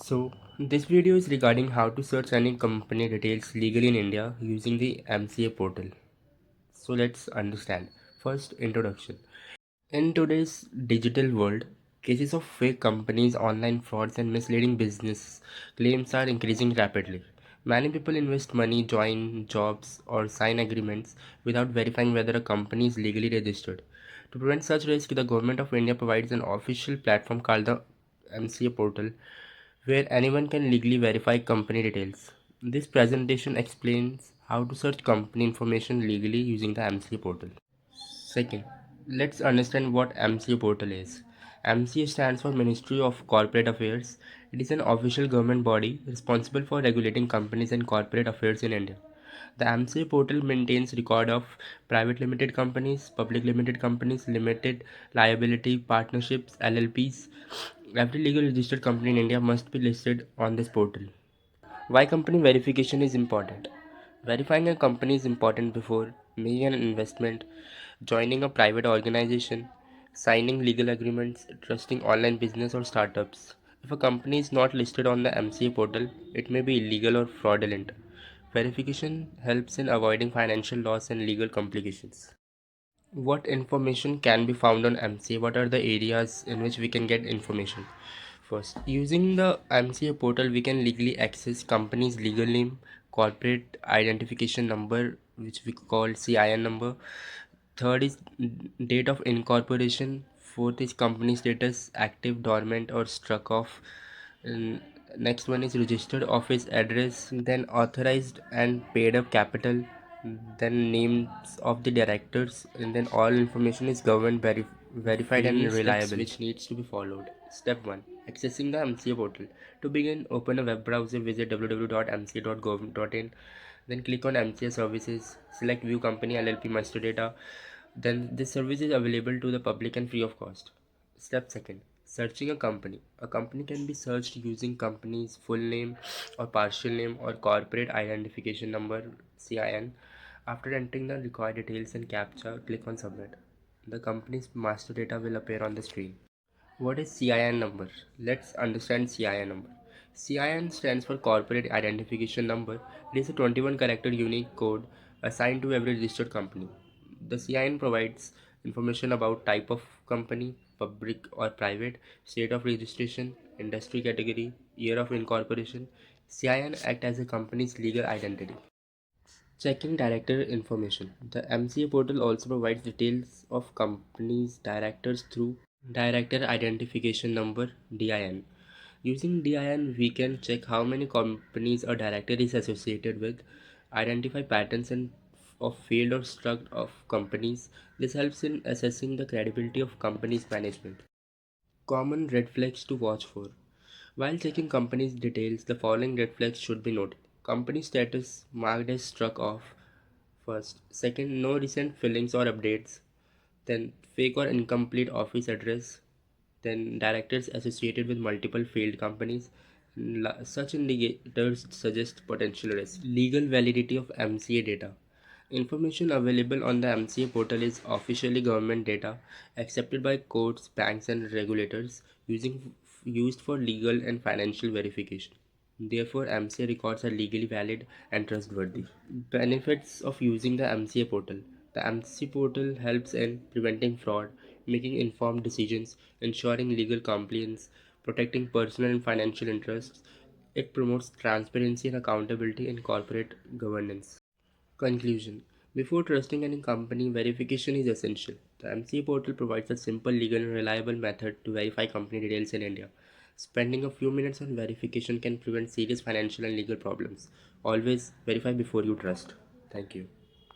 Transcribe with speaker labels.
Speaker 1: So, this video is regarding how to search any company details legally in India using the MCA portal. So, let's understand. First, introduction. In today's digital world, cases of fake companies, online frauds, and misleading business claims are increasing rapidly. Many people invest money, join jobs, or sign agreements without verifying whether a company is legally registered. To prevent such risk, the Government of India provides an official platform called the MCA portal where anyone can legally verify company details. This presentation explains how to search company information legally using the MCA portal. Second, let's understand what MCA portal is. MCA stands for Ministry of Corporate Affairs. It is an official government body responsible for regulating companies and corporate affairs in India. The MCA portal maintains record of private limited companies, public limited companies, limited liability partnerships, LLPs. Every legal registered company in India must be listed on this portal. Why company verification is important? Verifying a company is important before making an investment, joining a private organization, signing legal agreements, trusting online business or startups. If a company is not listed on the MCA portal, it may be illegal or fraudulent. Verification helps in avoiding financial loss and legal complications. What information can be found on MCA? What are the areas in which we can get information? First, using the MCA portal, we can legally access company's legal name, corporate identification number, which we call CIN number. Third is date of incorporation. Fourth is company status, active, dormant, or struck off. And next one is registered office address, then authorized and paid up capital, then names of the directors, and then all information is government verified and reliable. Steps which needs to be followed. Step 1. Accessing the MCA portal. To begin, open a web browser, visit www.mca.gov.in, then click on MCA services, select view company LLP master data. Then this service is available to the public and free of cost. Step second, searching a company. A company can be searched using company's full name or partial name or corporate identification number CIN. After entering the required details and captcha, click on submit. The company's master data will appear on the screen. What is CIN number? Let's understand CIN number. CIN stands for Corporate Identification Number. It is a 21 character unique code assigned to every registered company. The CIN provides information about type of company, public or private, state of registration, industry category, year of incorporation. CIN act as a company's legal identity. Checking director information. The MCA portal also provides details of companies' directors through Director Identification Number DIN. Using DIN, we can check how many companies a director is associated with, identify patterns of failed or struck of companies. This helps in assessing the credibility of companies' management. Common red flags to watch for. While checking companies' details, the following red flags should be noted. Company status marked as struck off. First. Second, no recent fillings or updates. Then fake or incomplete office address. Then directors associated with multiple failed companies. Such indicators suggest potential risk. Legal validity of MCA data. Information available on the MCA portal is officially government data accepted by courts, banks, and regulators used for legal and financial verification. Therefore, MCA records are legally valid and trustworthy. Benefits of using the MCA portal. The MCA portal helps in preventing fraud, making informed decisions, ensuring legal compliance, protecting personal and financial interests. It promotes transparency and accountability in corporate governance. Conclusion. Before trusting any company, verification is essential. The MCA portal provides a simple, legal, and reliable method to verify company details in India. Spending a few minutes on verification can prevent serious financial and legal problems. Always verify before you trust. Thank you.